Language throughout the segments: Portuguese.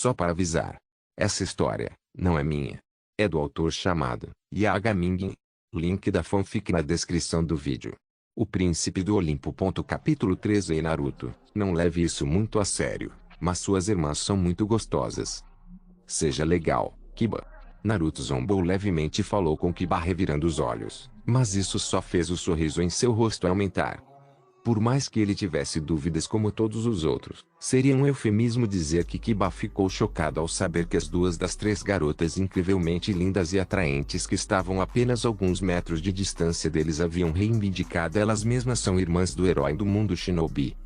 Só para avisar. Essa história não é minha. É do autor chamado Yagami. Link da fanfic na descrição do vídeo. O Príncipe do Olimpo. Capítulo 13. Ei Naruto, não leve isso muito a sério, mas suas irmãs são muito gostosas. Seja legal, Kiba. Naruto zombou levemente e falou com Kiba revirando os olhos, mas isso só fez o sorriso em seu rosto aumentar. Por mais que ele tivesse dúvidas como todos os outros, seria um eufemismo dizer que Kiba ficou chocado ao saber que as duas das três garotas incrivelmente lindas e atraentes que estavam a apenas alguns metros de distância deles haviam reivindicado elas mesmas são irmãs do herói do mundo shinobi.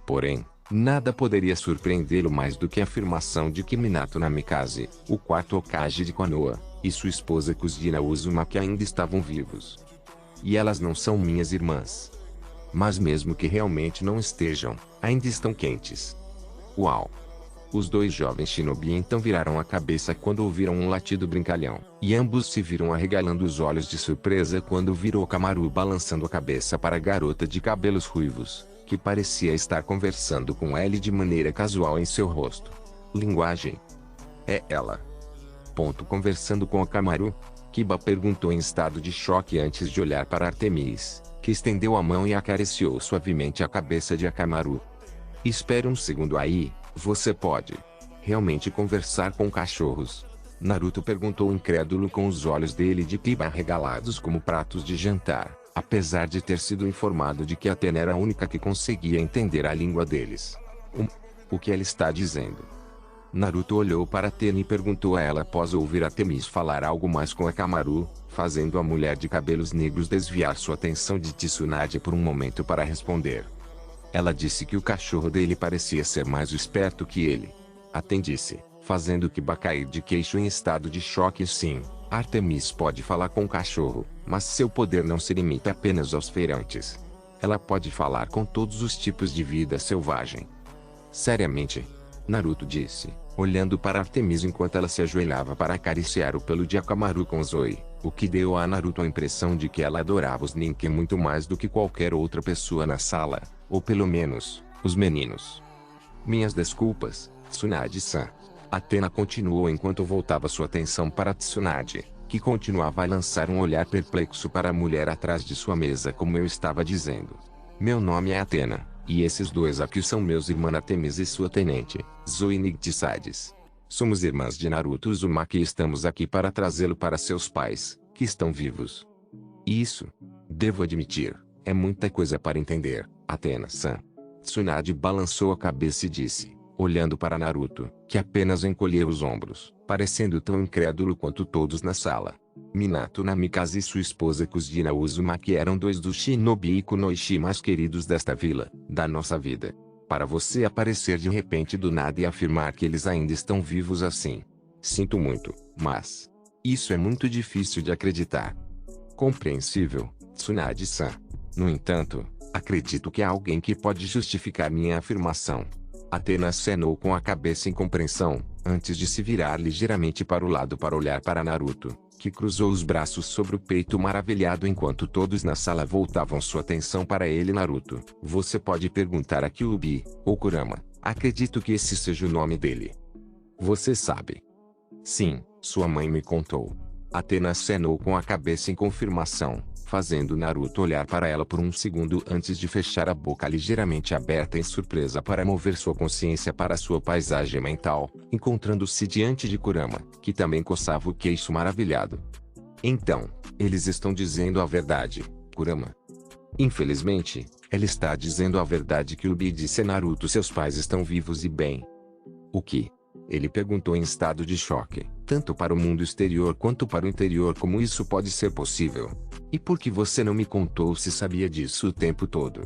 Porém, nada poderia surpreendê-lo mais do que a afirmação de que Minato Namikaze, o quarto Hokage de Konoha, e sua esposa Kushina Uzumaki ainda estavam vivos. E elas não são minhas irmãs. Mas mesmo que realmente não estejam, ainda estão quentes. Uau! Os dois jovens shinobi então viraram a cabeça quando ouviram um latido brincalhão, e ambos se viram arregalando os olhos de surpresa quando viram Okamaru balançando a cabeça para a garota de cabelos ruivos, que parecia estar conversando com ele de maneira casual em seu rosto. Linguagem. É ela. Conversando com Okamaru? Kiba perguntou em estado de choque antes de olhar para Artemis, que estendeu a mão e acariciou suavemente a cabeça de Okamaru. Espere um segundo aí, você pode realmente conversar com cachorros? Naruto perguntou incrédulo com os olhos dele de Kiba arregalados como pratos de jantar, apesar de ter sido informado de que Atena era a única que conseguia entender a língua deles. O que ela está dizendo? Naruto olhou para Atena e perguntou a ela após ouvir Artemis falar algo mais com Okamaru, fazendo a mulher de cabelos negros desviar sua atenção de Tsunade por um momento para responder. Ela disse que o cachorro dele parecia ser mais esperto que ele. Atena disse, fazendo Kiba cair de queixo em estado de choque. Sim, Artemis pode falar com o cachorro, mas seu poder não se limita apenas aos feirantes. Ela pode falar com todos os tipos de vida selvagem. Seriamente? Naruto disse, olhando para Artemis enquanto ela se ajoelhava para acariciar o pelo de Okamaru com Zoe, o que deu a Naruto a impressão de que ela adorava os Ninki muito mais do que qualquer outra pessoa na sala, ou pelo menos, os meninos. Minhas desculpas, Tsunade-san. Atena continuou enquanto voltava sua atenção para Tsunade, que continuava a lançar um olhar perplexo para a mulher atrás de sua mesa como eu estava dizendo. Meu nome é Atena. E esses dois aqui são meus irmãos Artemis e sua tenente, Zoe Nightsades. Somos irmãs de Naruto Uzumaki e estamos aqui para trazê-lo para seus pais, que estão vivos. Isso, devo admitir, é muita coisa para entender, Atena-san. Tsunade balançou a cabeça e disse, olhando para Naruto, que apenas encolheu os ombros, parecendo tão incrédulo quanto todos na sala. Minato Namikaze e sua esposa Kushina Uzumaki eram dois dos shinobi e kunoichi mais queridos desta vila, da nossa vida. Para você aparecer de repente do nada e afirmar que eles ainda estão vivos assim. Sinto muito, mas isso é muito difícil de acreditar. Compreensível, Tsunade-san. No entanto, acredito que há alguém que pode justificar minha afirmação. Atena acenou com a cabeça em compreensão, antes de se virar ligeiramente para o lado para olhar para Naruto, que cruzou os braços sobre o peito maravilhado enquanto todos na sala voltavam sua atenção para ele. Naruto, você pode perguntar a Kyuubi, ou Kurama, acredito que esse seja o nome dele. Você sabe? Sim, sua mãe me contou. Atena acenou com a cabeça em confirmação, fazendo Naruto olhar para ela por um segundo antes de fechar a boca ligeiramente aberta em surpresa para mover sua consciência para sua paisagem mental, encontrando-se diante de Kurama, que também coçava o queixo maravilhado. Então, eles estão dizendo a verdade, Kurama. Infelizmente, ela está dizendo a verdade. Kyuubi disse a Naruto, seus pais estão vivos e bem. O que? Ele perguntou em estado de choque, tanto para o mundo exterior quanto para o interior. Como isso pode ser possível? E por que você não me contou se sabia disso o tempo todo?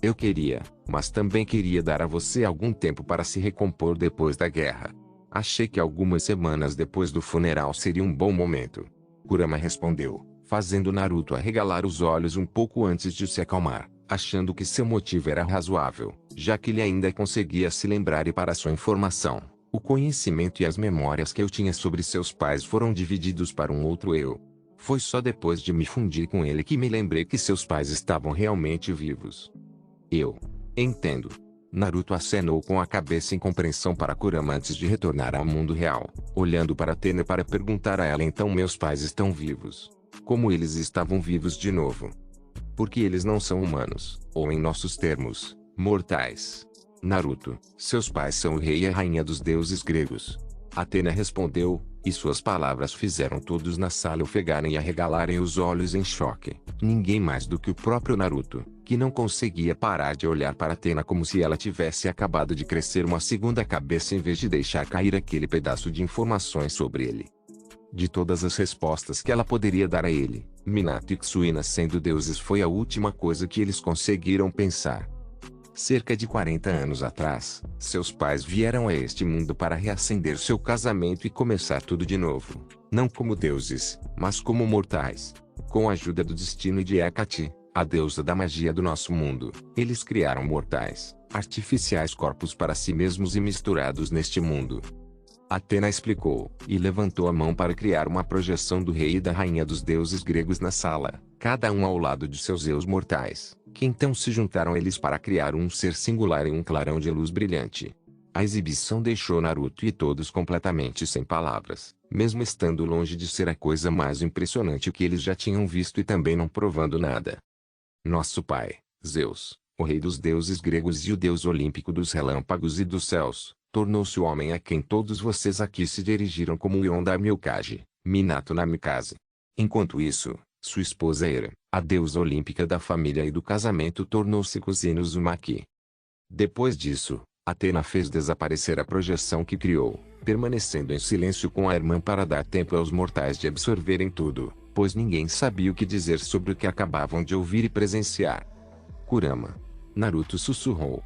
Eu queria, mas também queria dar a você algum tempo para se recompor depois da guerra. Achei que algumas semanas depois do funeral seria um bom momento. Kurama respondeu, fazendo Naruto arregalar os olhos um pouco antes de se acalmar, achando que seu motivo era razoável, já que ele ainda conseguia se lembrar. E para sua informação, o conhecimento e as memórias que eu tinha sobre seus pais foram divididos para um outro eu. Foi só depois de me fundir com ele que me lembrei que seus pais estavam realmente vivos. Eu entendo. Naruto acenou com a cabeça em compreensão para Kurama antes de retornar ao mundo real, olhando para Athena para perguntar a ela: então meus pais estão vivos? Como eles estavam vivos de novo? Porque eles não são humanos, ou em nossos termos, mortais. Naruto, seus pais são o rei e a rainha dos deuses gregos. Athena respondeu, e suas palavras fizeram todos na sala ofegarem e arregalarem os olhos em choque. Ninguém mais do que o próprio Naruto, que não conseguia parar de olhar para Athena como se ela tivesse acabado de crescer uma segunda cabeça em vez de deixar cair aquele pedaço de informações sobre ele. De todas as respostas que ela poderia dar a ele, Minato e Kusuina sendo deuses foi a última coisa que eles conseguiram pensar. Cerca de 40 anos atrás, seus pais vieram a este mundo para reacender seu casamento e começar tudo de novo. Não como deuses, mas como mortais. Com a ajuda do destino e de Hecate, a deusa da magia do nosso mundo, eles criaram mortais, artificiais corpos para si mesmos e misturados neste mundo. Athena explicou, e levantou a mão para criar uma projeção do rei e da rainha dos deuses gregos na sala, cada um ao lado de seus eus mortais, que então se juntaram a eles para criar um ser singular em um clarão de luz brilhante. A exibição deixou Naruto e todos completamente sem palavras, mesmo estando longe de ser a coisa mais impressionante que eles já tinham visto e também não provando nada. Nosso pai, Zeus, o rei dos deuses gregos e o deus olímpico dos relâmpagos e dos céus, tornou-se o homem a quem todos vocês aqui se dirigiram como o Yonda Milkage, Minato Namikaze. Enquanto isso, sua esposa Hera, a deusa olímpica da família e do casamento, tornou-se Kusina Uzumaki. Depois disso, Athena fez desaparecer a projeção que criou, permanecendo em silêncio com a irmã para dar tempo aos mortais de absorverem tudo, pois ninguém sabia o que dizer sobre o que acabavam de ouvir e presenciar. Kurama. Naruto sussurrou.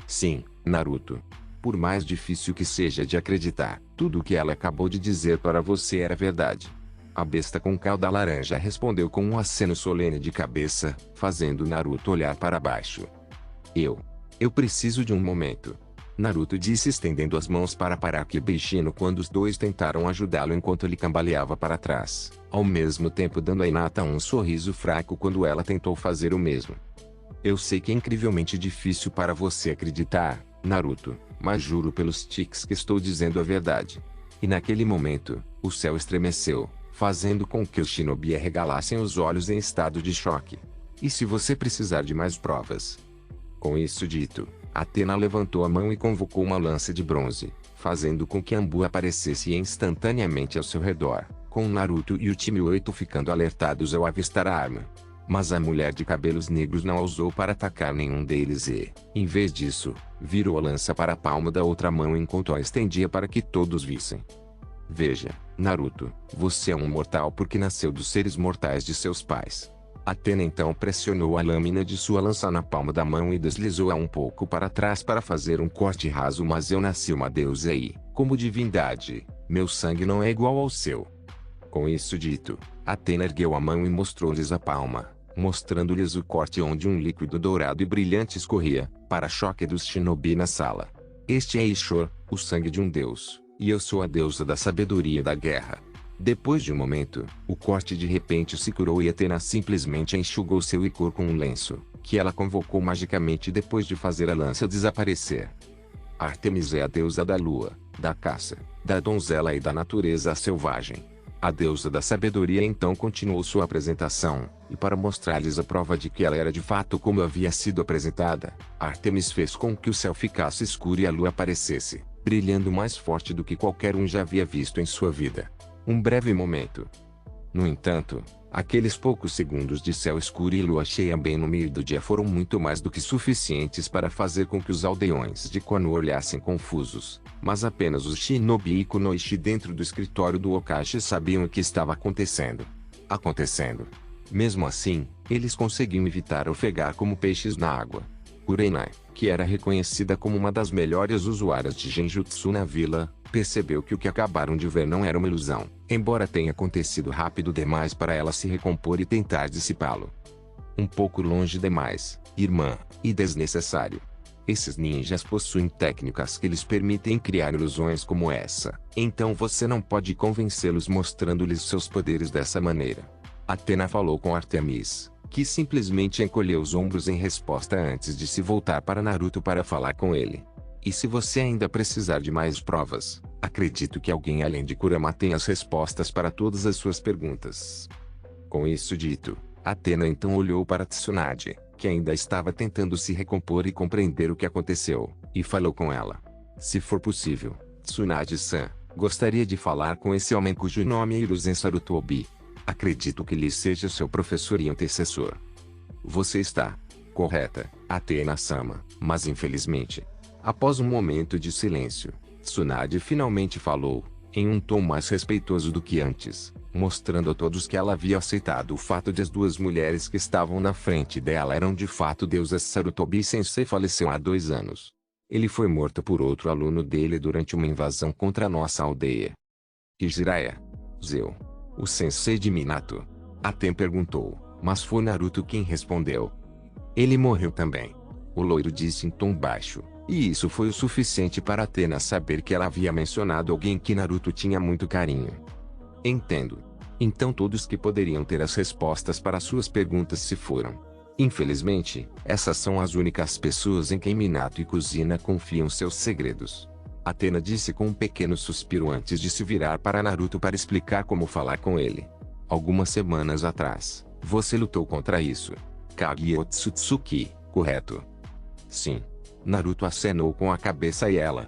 Sim, Naruto. Por mais difícil que seja de acreditar, tudo o que ela acabou de dizer para você era verdade. A besta com cauda laranja respondeu com um aceno solene de cabeça, fazendo Naruto olhar para baixo. Eu preciso de um momento. Naruto disse estendendo as mãos para parar Kibishino quando os dois tentaram ajudá-lo enquanto ele cambaleava para trás, ao mesmo tempo dando a Hinata um sorriso fraco quando ela tentou fazer o mesmo. Eu sei que é incrivelmente difícil para você acreditar, Naruto, mas juro pelos tiques que estou dizendo a verdade. E naquele momento, o céu estremeceu, fazendo com que os shinobi arregalassem os olhos em estado de choque. E se você precisar de mais provas? Com isso dito, Athena levantou a mão e convocou uma lança de bronze, fazendo com que Anbu aparecesse instantaneamente ao seu redor, com Naruto e o time 8 ficando alertados ao avistar a arma. Mas a mulher de cabelos negros não ousou para atacar nenhum deles e, em vez disso, virou a lança para a palma da outra mão enquanto a estendia para que todos vissem. Veja, Naruto, você é um mortal porque nasceu dos seres mortais de seus pais. Athena então pressionou a lâmina de sua lança na palma da mão e deslizou-a um pouco para trás para fazer um corte raso. Mas eu nasci uma deusa e, como divindade, meu sangue não é igual ao seu. Com isso dito, Athena ergueu a mão e mostrou-lhes a palma, mostrando-lhes o corte onde um líquido dourado e brilhante escorria, para choque dos shinobi na sala. Este é Ishor, o sangue de um deus, e eu sou a deusa da sabedoria e da guerra. Depois de um momento, o corte de repente se curou e Athena simplesmente enxugou seu icor com um lenço, que ela convocou magicamente depois de fazer a lança desaparecer. Ártemis é a deusa da lua, da caça, da donzela e da natureza selvagem. A deusa da sabedoria então continuou sua apresentação, e para mostrar-lhes a prova de que ela era de fato como havia sido apresentada, Ártemis fez com que o céu ficasse escuro e a lua aparecesse, brilhando mais forte do que qualquer um já havia visto em sua vida. Um breve momento. No entanto, aqueles poucos segundos de céu escuro e lua cheia bem no meio do dia foram muito mais do que suficientes para fazer com que os aldeões de Konoha olhassem confusos, mas apenas os shinobi e Kunoichi dentro do escritório do Hokage sabiam o que estava acontecendo. Mesmo assim, eles conseguiam evitar ofegar como peixes na água. Kurenai, que era reconhecida como uma das melhores usuárias de genjutsu na vila, percebeu que o que acabaram de ver não era uma ilusão, embora tenha acontecido rápido demais para ela se recompor e tentar dissipá-lo. Um pouco longe demais, irmã, e desnecessário. Esses ninjas possuem técnicas que lhes permitem criar ilusões como essa, então você não pode convencê-los mostrando-lhes seus poderes dessa maneira. Athena falou com Ártemis, que simplesmente encolheu os ombros em resposta antes de se voltar para Naruto para falar com ele. E se você ainda precisar de mais provas, acredito que alguém além de Kurama tem as respostas para todas as suas perguntas. Com isso dito, Athena então olhou para Tsunade, que ainda estava tentando se recompor e compreender o que aconteceu, e falou com ela. Se for possível, Tsunade-san, gostaria de falar com esse homem cujo nome é Hiruzen Sarutobi. Acredito que ele seja seu professor e antecessor. Você está correta, Athena-sama, mas infelizmente. Após um momento de silêncio, Tsunade finalmente falou, em um tom mais respeitoso do que antes, mostrando a todos que ela havia aceitado o fato de as duas mulheres que estavam na frente dela eram de fato deusas. Sarutobi Sensei faleceu há 2 anos. Ele foi morto por outro aluno dele durante uma invasão contra nossa aldeia. E Jiraiya? Zeu, o sensei de Minato? Aten perguntou, mas foi Naruto quem respondeu. Ele morreu também. O loiro disse em tom baixo, e isso foi o suficiente para Athena saber que ela havia mencionado alguém que Naruto tinha muito carinho. Entendo. Então todos que poderiam ter as respostas para suas perguntas se foram. Infelizmente, essas são as únicas pessoas em quem Minato e Kuzina confiam seus segredos. Athena disse com um pequeno suspiro antes de se virar para Naruto para explicar como falar com ele. Algumas semanas atrás, você lutou contra isso. Kaguya Otsutsuki, correto? Sim. Naruto acenou com a cabeça e ela.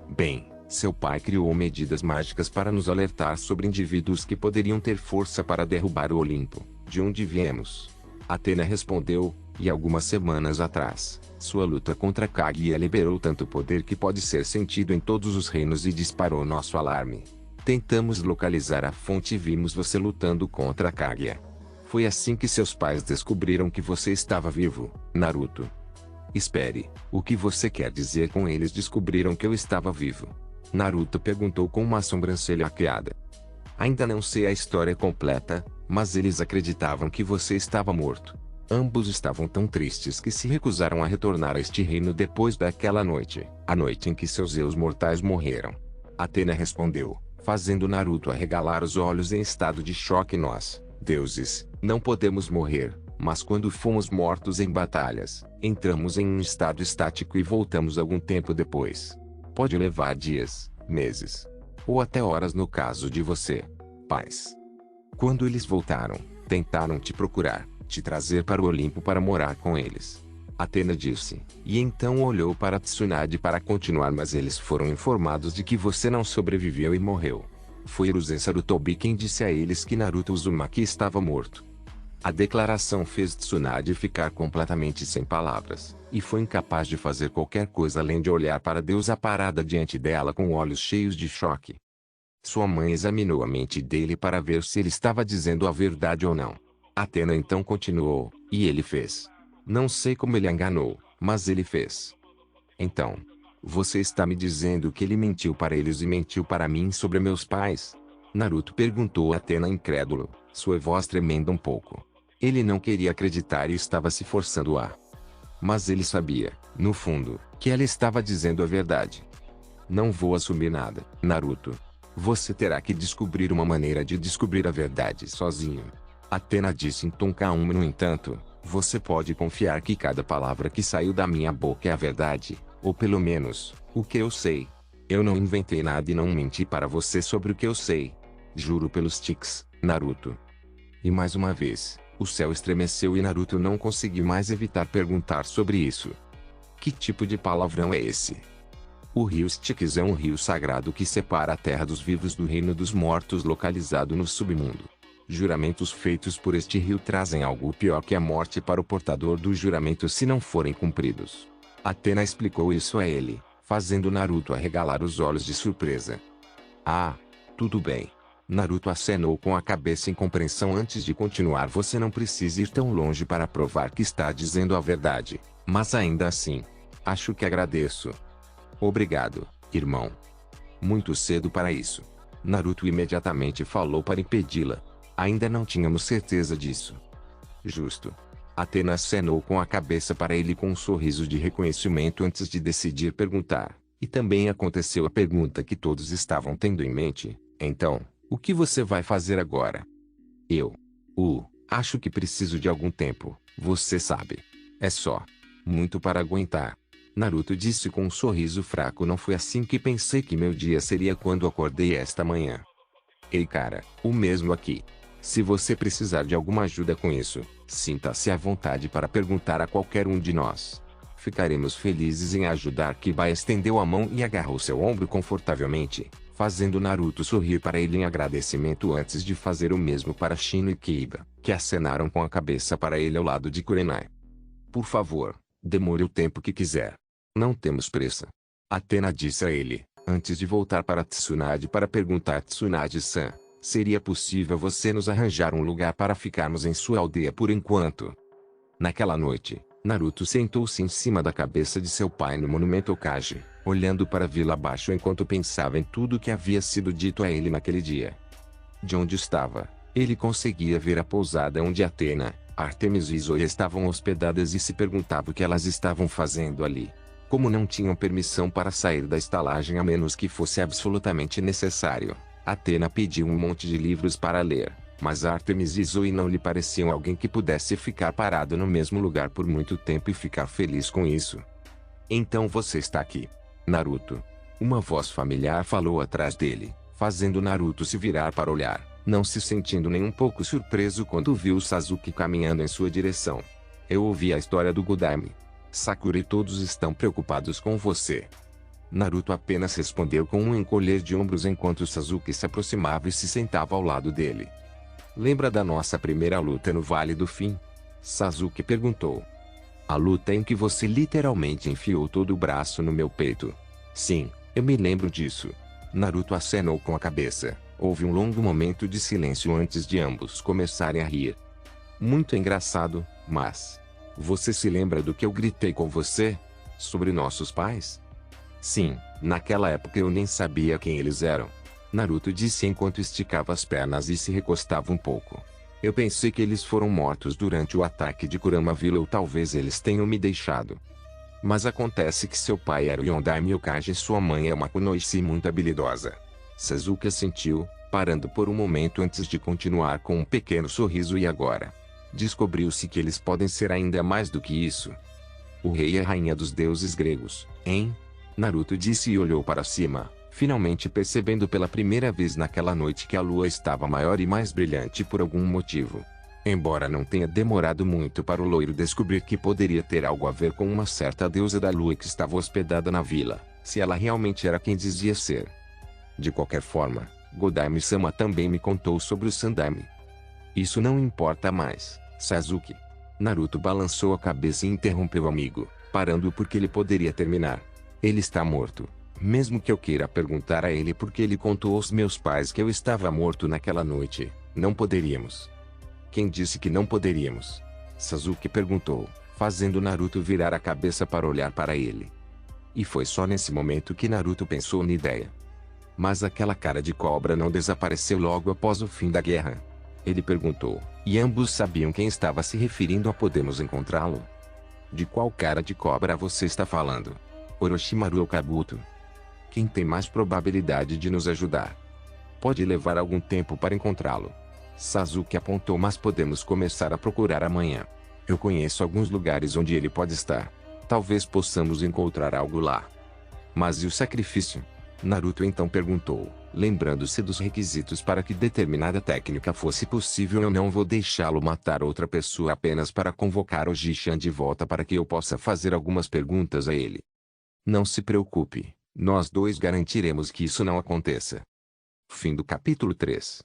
Bem, seu pai criou medidas mágicas para nos alertar sobre indivíduos que poderiam ter força para derrubar o Olimpo, de onde viemos. Athena respondeu, e algumas semanas atrás, sua luta contra Kaguya liberou tanto poder que pode ser sentido em todos os reinos e disparou nosso alarme. Tentamos localizar a fonte e vimos você lutando contra Kaguya. Foi assim que seus pais descobriram que você estava vivo, Naruto. Espere, o que você quer dizer com eles descobriram que eu estava vivo? Naruto perguntou com uma sobrancelha arqueada. Ainda não sei a história completa, mas eles acreditavam que você estava morto. Ambos estavam tão tristes que se recusaram a retornar a este reino depois daquela noite, a noite em que seus eus mortais morreram. Athena respondeu, fazendo Naruto arregalar os olhos em estado de choque. Nós, deuses, não podemos morrer, mas quando fomos mortos em batalhas, entramos em um estado estático e voltamos algum tempo depois. Pode levar dias, meses, ou até horas no caso de você, pais. Quando eles voltaram, tentaram te procurar, te trazer para o Olimpo para morar com eles. Athena disse, e então olhou para Tsunade para continuar, mas eles foram informados de que você não sobreviveu e morreu. Foi Hiruzen Sarutobi quem disse a eles que Naruto Uzumaki estava morto. A declaração fez Tsunade ficar completamente sem palavras, e foi incapaz de fazer qualquer coisa além de olhar para a deusa parada diante dela com olhos cheios de choque. Sua mãe examinou a mente dele para ver se ele estava dizendo a verdade ou não. Athena então continuou, e ele fez. Não sei como ele a enganou, mas ele fez. Então, você está me dizendo que ele mentiu para eles e mentiu para mim sobre meus pais? Naruto perguntou a Athena incrédulo, sua voz tremendo um pouco. Ele não queria acreditar e estava se forçando a. Mas ele sabia, no fundo, que ela estava dizendo a verdade. Não vou assumir nada, Naruto. Você terá que descobrir uma maneira de descobrir a verdade sozinho. Athena disse em tom calmo. No entanto, você pode confiar que cada palavra que saiu da minha boca é a verdade, ou pelo menos, o que eu sei. Eu não inventei nada e não menti para você sobre o que eu sei. Juro pelos tics, Naruto. E mais uma vez, o céu estremeceu e Naruto não conseguiu mais evitar perguntar sobre isso. Que tipo de palavrão é esse? O rio Styx é um rio sagrado que separa a terra dos vivos do reino dos mortos localizado no submundo. Juramentos feitos por este rio trazem algo pior que a morte para o portador do juramento se não forem cumpridos. Athena explicou isso a ele, fazendo Naruto arregalar os olhos de surpresa. Ah, tudo bem. Naruto acenou com a cabeça em compreensão antes de continuar. Você não precisa ir tão longe para provar que está dizendo a verdade, mas ainda assim, acho que agradeço. Obrigado, irmão. Muito cedo para isso. Naruto imediatamente falou para impedi-la. Ainda não tínhamos certeza disso. Justo. Athena acenou com a cabeça para ele com um sorriso de reconhecimento antes de decidir perguntar. E também aconteceu a pergunta que todos estavam tendo em mente. Então, o que você vai fazer agora? Acho que preciso de algum tempo, você sabe. É só muito para aguentar. Naruto disse com um sorriso fraco. Não foi assim que pensei que meu dia seria quando acordei esta manhã. Ei cara, o mesmo aqui. Se você precisar de alguma ajuda com isso, sinta-se à vontade para perguntar a qualquer um de nós. Ficaremos felizes em ajudar. Kiba estendeu a mão e agarrou seu ombro confortavelmente, fazendo Naruto sorrir para ele em agradecimento antes de fazer o mesmo para Shino e Kiba, que acenaram com a cabeça para ele ao lado de Kurenai. Por favor, demore o tempo que quiser. Não temos pressa. Atena disse a ele, antes de voltar para Tsunade para perguntar: Tsunade-san, seria possível você nos arranjar um lugar para ficarmos em sua aldeia por enquanto? Naquela noite, Naruto sentou-se em cima da cabeça de seu pai no monumento Hokage, olhando para a vila abaixo enquanto pensava em tudo que havia sido dito a ele naquele dia. De onde estava, ele conseguia ver a pousada onde Atena, Artemis e Zoe estavam hospedadas e se perguntava o que elas estavam fazendo ali. Como não tinham permissão para sair da estalagem a menos que fosse absolutamente necessário, Atena pediu um monte de livros para ler, mas Artemis e Zoe não lhe pareciam alguém que pudesse ficar parado no mesmo lugar por muito tempo e ficar feliz com isso. Então você está aqui, Naruto. Uma voz familiar falou atrás dele, fazendo Naruto se virar para olhar, não se sentindo nem um pouco surpreso quando viu Sasuke caminhando em sua direção. Eu ouvi a história do Godaime. Sakura e todos estão preocupados com você. Naruto apenas respondeu com um encolher de ombros enquanto Sasuke se aproximava e se sentava ao lado dele. Lembra da nossa primeira luta no Vale do Fim? Sasuke perguntou. A luta em que você literalmente enfiou todo o braço no meu peito. Sim, eu me lembro disso. Naruto acenou com a cabeça. Houve um longo momento de silêncio antes de ambos começarem a rir. Muito engraçado, mas... Você se lembra do que eu gritei com você? Sobre nossos pais? Sim, naquela época eu nem sabia quem eles eram. Naruto disse enquanto esticava as pernas e se recostava um pouco. Eu pensei que eles foram mortos durante o ataque de Kurama Villa ou talvez eles tenham me deixado. Mas acontece que seu pai era o Yondaime Hokage e sua mãe é uma kunoichi muito habilidosa. Sasuke assentiu, parando por um momento antes de continuar com um pequeno sorriso. E agora? Descobriu-se que eles podem ser ainda mais do que isso. O rei e a rainha dos deuses gregos, hein? Naruto disse e olhou para cima, finalmente percebendo pela primeira vez naquela noite que a lua estava maior e mais brilhante por algum motivo. Embora não tenha demorado muito para o loiro descobrir que poderia ter algo a ver com uma certa deusa da lua que estava hospedada na vila, se ela realmente era quem dizia ser. De qualquer forma, Godaime-sama também me contou sobre o Sandaime. Isso não importa mais, Sasuke. Naruto balançou a cabeça e interrompeu o amigo, parando-o porque ele poderia terminar. Ele está morto. Mesmo que eu queira perguntar a ele por que ele contou aos meus pais que eu estava morto naquela noite, não poderíamos. Quem disse que não poderíamos? Sasuke perguntou, fazendo Naruto virar a cabeça para olhar para ele. E foi só nesse momento que Naruto pensou na ideia. Mas aquela cara de cobra não desapareceu logo após o fim da guerra? Ele perguntou, e ambos sabiam quem estava se referindo a. Podemos encontrá-lo? De qual cara de cobra você está falando? Orochimaru ou Kabuto? Quem tem mais probabilidade de nos ajudar? Pode levar algum tempo para encontrá-lo. Sasuke apontou, mas podemos começar a procurar amanhã. Eu conheço alguns lugares onde ele pode estar. Talvez possamos encontrar algo lá. Mas e o sacrifício? Naruto então perguntou, lembrando-se dos requisitos para que determinada técnica fosse possível. Eu não vou deixá-lo matar outra pessoa apenas para convocar o Jishan de volta para que eu possa fazer algumas perguntas a ele. Não se preocupe, nós dois garantiremos que isso não aconteça. Fim do capítulo 3.